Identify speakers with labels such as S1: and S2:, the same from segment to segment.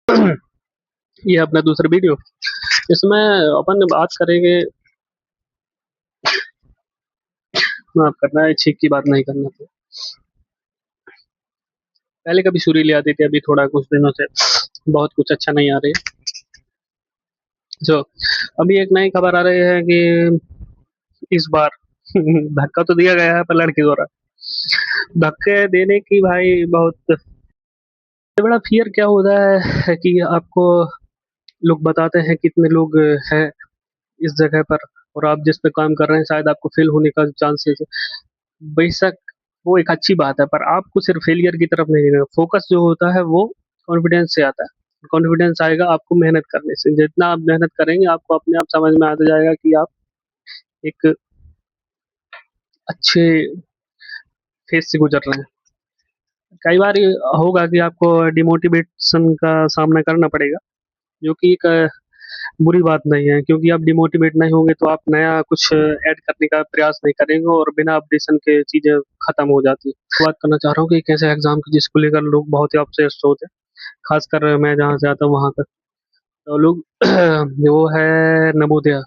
S1: ये अपना दूसरा वीडियो। इसमें अपन बात करेंगे। माफ करना है, छींक की बात नहीं करना था। पहले कभी सुरीली आती थी, अभी थोड़ा कुछ दिनों से बहुत कुछ अच्छा नहीं आ रही है। जो अभी एक नई खबर आ रही है कि इस बार धक्का तो दिया गया है पर लड़की द्वारा। धक्के देने की भाई बहुत बड़ा फियर क्या होता है कि आपको लोग बताते हैं कितने लोग हैं इस जगह पर, और आप जिस पे काम कर रहे हैं शायद आपको फेल होने का चांसेस है। बेशक वो एक अच्छी बात है, पर आपको सिर्फ फेलियर की तरफ नहीं देखना। फोकस जो होता है वो कॉन्फिडेंस से आता है। कॉन्फिडेंस आएगा आपको मेहनत करने से। जितना आप मेहनत करेंगे आपको अपने आप समझ में आता जाएगा कि आप एक अच्छे फेज से गुजर रहे हैं। कई बार ये होगा कि आपको डिमोटिवेशन का सामना करना पड़ेगा, जो कि एक बुरी बात नहीं है, क्योंकि आप डिमोटिवेट नहीं होंगे तो आप नया कुछ ऐड करने का प्रयास नहीं करेंगे और बिना अपडेशन के चीज़ें खत्म हो जाती है। बात करना चाह रहा हूँ कि एक ऐसे एग्जाम की जिसको लेकर लोग बहुत ही ऑब्सेस्ड होते हैं, खासकर मैं जहाँ से आता हूँ वहाँ तक। तो लोग वो है नवोदय।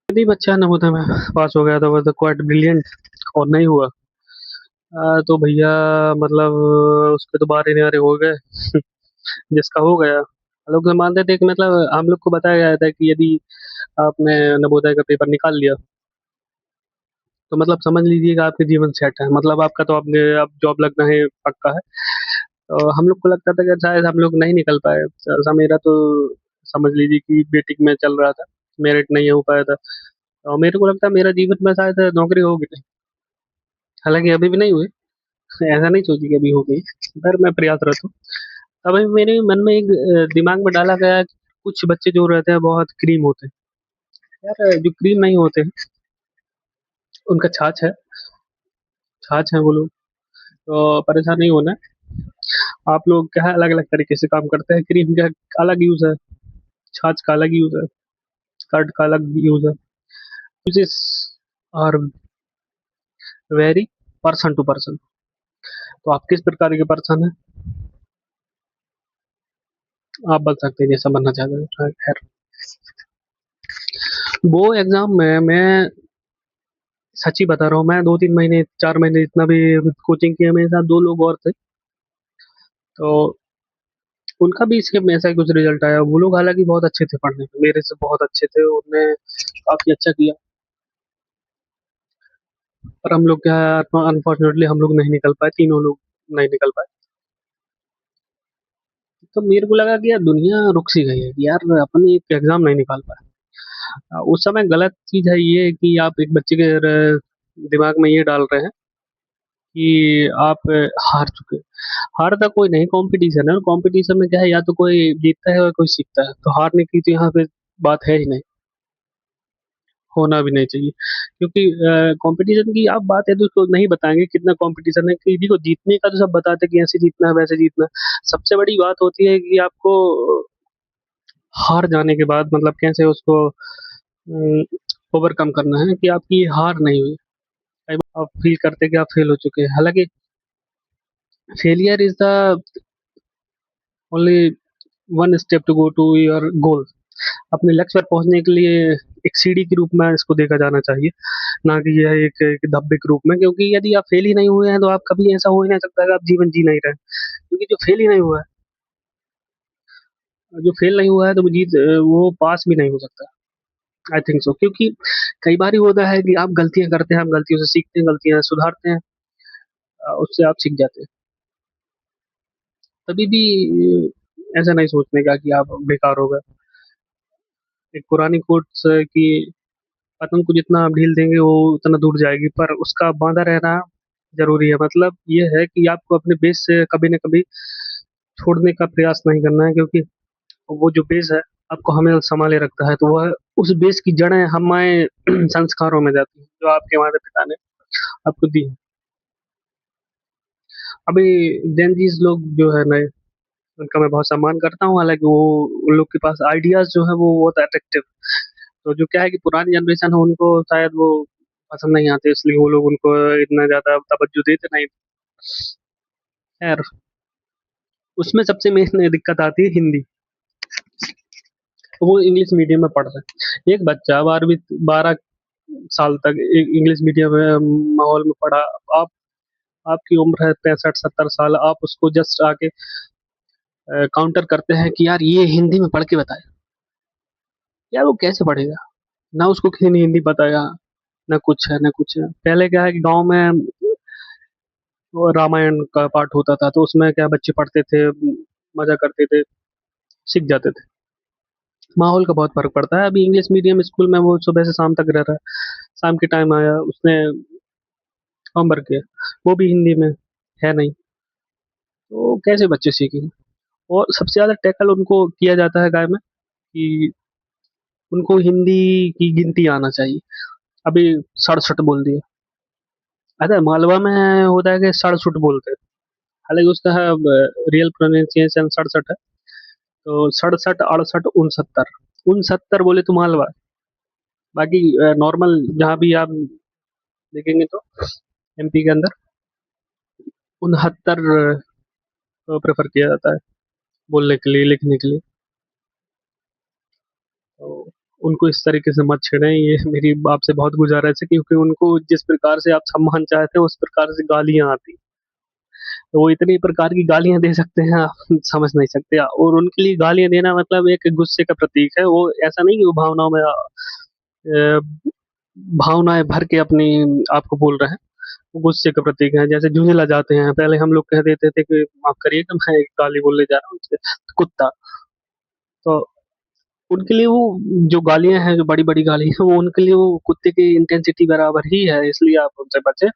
S1: यदि बच्चा नवोदय में पास हो गया तो वो तो क्वाइट ब्रिलियंट, और नहीं हुआ तो भैया मतलब उसके तो बारे नियारे हो गए। जिसका हो गया, लोग मानते थे कि मतलब हम लोग को बताया गया था कि यदि आपने नवोदय का पेपर निकाल लिया तो मतलब समझ लीजिए कि आपके जीवन सेट है, मतलब आपका तो आपने अब जॉब लगना है पक्का है। तो हम लोग को लगता था कि शायद हम लोग नहीं निकल पाए। ऐसा मेरा तो समझ लीजिए कि बेटिक में चल रहा था, मेरिट नहीं हो पाया था। और मेरे को लगता है मेरा जीवन में शायद नौकरी होगी नहीं। हालांकि अभी भी नहीं हुई, ऐसा नहीं सोची कि अभी हो गई, पर मैं प्रयासरत हूँ। तभी मेरे मन में एक दिमाग में डाला गया कि कुछ बच्चे जो रहते हैं बहुत क्रीम होते हैं। यार जो क्रीम नहीं होते हैं उनका छाछ है, छाछ है वो लोग। तो परेशान नहीं होना है। आप लोग क्या है अलग अलग तरीके से काम करते हैं। क्रीम का अलग यूज है, छाछ का अलग यूज है, कर्ड का अलग यूज है। Uses are vary person to person. तो आप किस प्रकार के पर्सन है आप बता सकते हैं जैसा बनना चाहते हैं। खैर, वो एग्जाम में मैं सच्ची बता रहा हूँ, मैं 2-3 महीने 4 महीने जितना भी कोचिंग किया, मेरे साथ दो लोग और थे। तो उनका भी सेम ऐसा ही कुछ रिजल्ट आया। वो लोग हालांकि बहुत अच्छे थे पढ़ने में, मेरे से बहुत अच्छे थे, उन्होंने काफी अच्छा किया। पर हम लोग क्या है, अनफॉर्चुनेटली हम लोग नहीं निकल पाए, तीनों लोग नहीं निकल पाए। तो मेरे को लगा कि यार दुनिया रुक सी गई है कि यार अपन एक एग्जाम नहीं निकाल पाए। उस समय गलत चीज है ये कि आप एक बच्चे के दिमाग में ये डाल रहे हैं कि आप हार चुके। हारता कोई नहीं, कंपटीशन है, और कंपटीशन में क्या है, या तो कोई जीतता है और कोई सीखता है। तो हारने की तो यहाँ पे बात है ही नहीं, होना भी नहीं चाहिए। क्योंकि कंपटीशन की आप बात है तो उसको नहीं बताएंगे कितना कंपटीशन है, किसी को जीतने का तो सब बताते हैं कि ऐसे जीतना है वैसे जीतना है। सबसे बड़ी बात होती है कि आपको हार जाने के बाद मतलब कैसे उसको ओवरकम करना है, कि आपकी ये हार नहीं हुई। कई बार आप फील करते हैं कि आप फेल हो चुके हैं, हालांकि failure is the only one step to go to your goal. अपने लक्ष्य पर पहुंचने के लिए एक सीढ़ी के रूप में इसको देखा जाना चाहिए, ना कि यह एक धब्बे के रूप में। क्योंकि यदि आप फेल ही नहीं हुए हैं तो आप कभी ऐसा हो ही नहीं सकता कि आप जीवन जी नहीं रहे। क्योंकि जो फेल ही नहीं हुआ है, जो फेल नहीं हुआ है तो वो पास भी नहीं हो सकता। आई थिंक सो, क्योंकि कई बार ही होता है कि आप गलतियां करते हैं, आप गलतियों से सीखते हैं, गलतियां सुधारते हैं, उससे आप सीख जाते हैं। कभी भी ऐसा नहीं सोचने का कि आप बेकार हो गए। एक पुरानी कोट्स है कि पतंग को जितना आप ढील देंगे वो उतना दूर जाएगी, पर उसका बांधा रहना जरूरी है। मतलब ये है कि आपको अपने बेस से कभी न कभी छोड़ने का प्रयास नहीं करना है, क्योंकि वो जो बेस है आपको हमें संभाले रखता है। तो वह उस बेस की जड़ें हमारे संस्कारों में जाती हैं जो आपके माता पिता ने आपको दी हैं। अभी जेनजीज लोग जो है नए, उनका मैं बहुत सम्मान करता हूँ। हालांकि वो उन लोग के पास आइडियाज जो है वो बहुत अट्रैक्टिव। तो जो क्या है कि पुरानी जनरेशन है उनको शायद वो पसंद नहीं आते, इसलिए वो लोग उनको इतना ज्यादा तवज्जो देते नहीं। खैर, उसमें सबसे मेन दिक्कत आती है हिंदी। वो इंग्लिश मीडियम में पढ़ रहे हैं। एक बच्चा 12 साल तक इंग्लिश मीडियम माहौल में पढ़ा। आप आपकी उम्र है 65-70 साल, आप उसको जस्ट आके काउंटर करते हैं कि यार ये हिंदी में पढ़ के बताए। यार वो कैसे पढ़ेगा? ना उसको किसी हिंदी पता है, ना कुछ है ना कुछ है। पहले क्या है कि गांव में वो रामायण का पाठ होता था, तो उसमें क्या बच्चे पढ़ते थे, मजा करते थे, सीख जाते थे। माहौल का बहुत फर्क पड़ता है। अभी इंग्लिश मीडियम स्कूल में वो सुबह से शाम तक रह रहा है, शाम के टाइम आया उसने होमवर्क किया, वो भी हिंदी में है नहीं, तो कैसे बच्चे सीखेंगे? और सबसे ज्यादा टैकल उनको किया जाता है गाय में कि उनको हिंदी की गिनती आना चाहिए। अभी सड़सठ बोल दिया। अरे मालवा में होता है कि सड़सठ बोलते हैं, हालांकि उसका है रियल प्रोनाउंसिएशन 67 है। तो 67, 68, 69, 69 बोले तो मालवा। बाकी नॉर्मल जहाँ भी आप देखेंगे तो एमपी के अंदर 69 प्रेफर किया जाता है बोलने के लिए, लिखने के लिए। तो उनको इस तरीके से मत छेड़ें, ये मेरी आपसे बहुत गुजारिश है, क्योंकि उनको जिस प्रकार से आप सम्मान चाहते हैं उस प्रकार से गालियां आती, तो वो इतनी प्रकार की गालियां दे सकते हैं आप समझ नहीं सकते। और उनके लिए गालियां देना मतलब एक गुस्से का प्रतीक है। वो ऐसा नहीं कि वो भावनाओं में भावनाएं भर के अपनी आपको बोल रहे हैं, वो गुस्से का प्रतीक है। जैसे झुंझला जाते हैं, पहले हम लोग कह देते थे कि माफ करिएगा मैं एक गाली बोलने जा रहा हूँ उसके, कुत्ता। तो उनके लिए वो जो गालियां हैं, जो बड़ी बड़ी गाली है, वो उनके लिए वो कुत्ते की इंटेंसिटी बराबर ही है। इसलिए आप उनसे बचें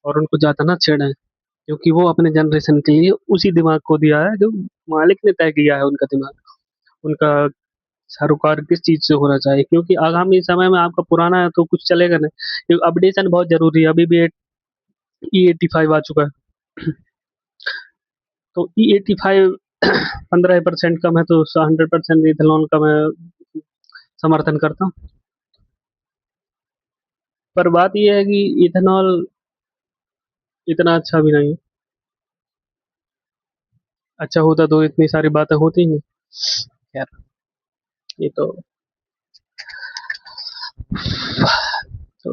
S1: और उनको ज्यादा ना छेड़ें, क्योंकि वो अपने जनरेशन के लिए उसी दिमाग को दिया है जो मालिक ने तय किया है उनका दिमाग, उनका सरोकार किस चीज से होना चाहिए। क्योंकि आगामी समय में आपका पुराना है तो कुछ चलेगा नहीं, क्योंकि अपडेशन बहुत जरूरी है। अभी भी E85 आ चुका है, तो E85 15% कम है, तो 100% इथेनॉल का मैं समर्थन करता हूँ। पर बात यह है कि इथेनॉल इतना अच्छा भी नहीं है। अच्छा होता तो इतनी सारी बातें होती ही नहीं। यार ये तो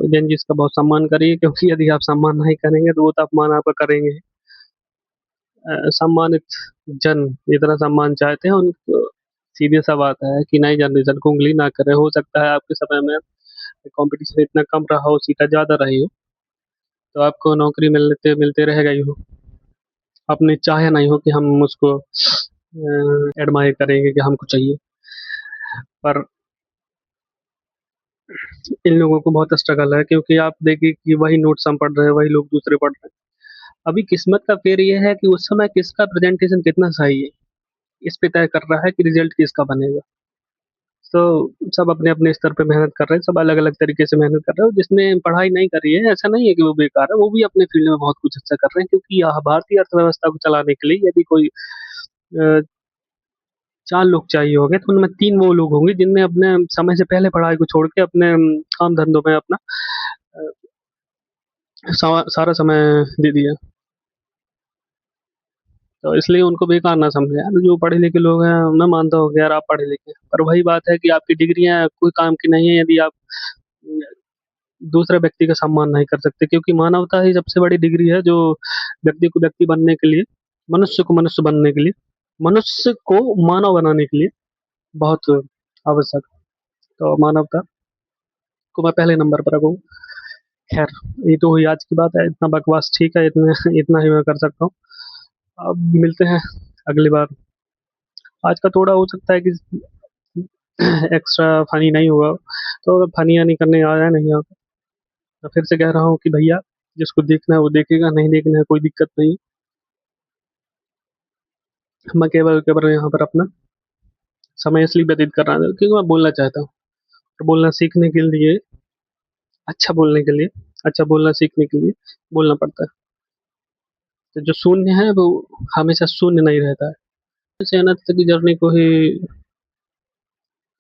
S1: जन जिसका बहुत सम्मान करिए, क्योंकि यदि आप सम्मान नहीं करेंगे तो वो तो अपमान आपका करेंगे। सम्मानित जन जितना सम्मान चाहते हैं उनको, सीधे सा बात है कि नई जनरेशन को उंगली ना करे। हो सकता है आपके समय में कंपटीशन इतना कम रहा हो, सीटा ज्यादा रही हो, तो आपको नौकरी मिलते मिलते रहेगा ही हो। आपने चाहे नहीं हो कि हम उसको एडमायर करेंगे कि हमको चाहिए। पर इन लोगों को बहुत स्ट्रगल है, क्योंकि आप देखिए कि वही नोट्स हम पढ़ रहे हैं, वही लोग दूसरे पढ़ रहे हैं। अभी किस्मत का फेर ये है कि उस समय किसका प्रेजेंटेशन कितना सही है, इस पे तय कर रहा है कि रिजल्ट किसका बनेगा। तो सब अपने अपने स्तर पे मेहनत कर रहे हैं, सब अलग अलग तरीके से मेहनत कर रहे हैं। जिसने पढ़ाई नहीं करी है, ऐसा नहीं है कि वो बेकार है, वो भी अपने फील्ड में बहुत कुछ अच्छा कर रहे हैं। क्योंकि यह भारतीय अर्थव्यवस्था को चलाने के लिए यदि कोई अ, 4 लोग चाहिए होंगे, तो उनमें 3 वो लोग होंगे जिनने अपने समय से पहले पढ़ाई को छोड़ के अपने काम धंधों में अपना सारा समय दे दिया। तो इसलिए उनको बेकार ना समझे यार। जो पढ़े लिखे लोग हैं, मैं मानता हूँ कि यार आप पढ़े लिखे हैं, पर वही बात है कि आपकी डिग्रियां कोई काम की नहीं है यदि आप दूसरे व्यक्ति का सम्मान नहीं कर सकते। क्योंकि मानवता ही सबसे बड़ी डिग्री है, जो व्यक्ति को व्यक्ति बनने के लिए, मनुष्य को मनुष्य बनने के लिए, मनुष्य को मानव बनाने के लिए बहुत आवश्यक है। तो मानवता को मैं पहले नंबर पर रखूँ। खैर, ये तो हुई आज की बात है। इतना बकवास ठीक है, इतना इतना ही मैं कर सकता हूँ। अब मिलते हैं अगली बार। आज का थोड़ा हो सकता है कि एक्स्ट्रा फनी नहीं हुआ, तो अगर फनी नहीं करने आया नहीं आप, मैं फिर से कह रहा हूँ कि भैया, जिसको देखना है वो देखेगा, नहीं देखना है कोई दिक्कत नहीं। मैं केवल केवल यहाँ पर अपना समय इसलिए व्यतीत कर रहा था क्योंकि मैं बोलना चाहता हूँ। और बोलना सीखने के लिए, अच्छा बोलने के लिए, अच्छा बोलना सीखने के लिए बोलना पड़ता है। तो जो शून्य है वो हमेशा शून्य नहीं रहता है। से अनंत तक की जर्नी को ही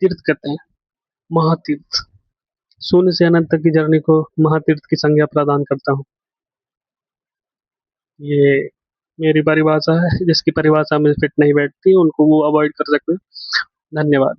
S1: तीर्थ कहते हैं, महातीर्थ। शून्य से अनंत तक की जर्नी को महातीर्थ की संज्ञा प्रदान करता हूँ। ये मेरी परिभाषा है, जिसकी परिभाषा में फिट नहीं बैठती उनको वो अवॉइड कर सकते हैं। धन्यवाद।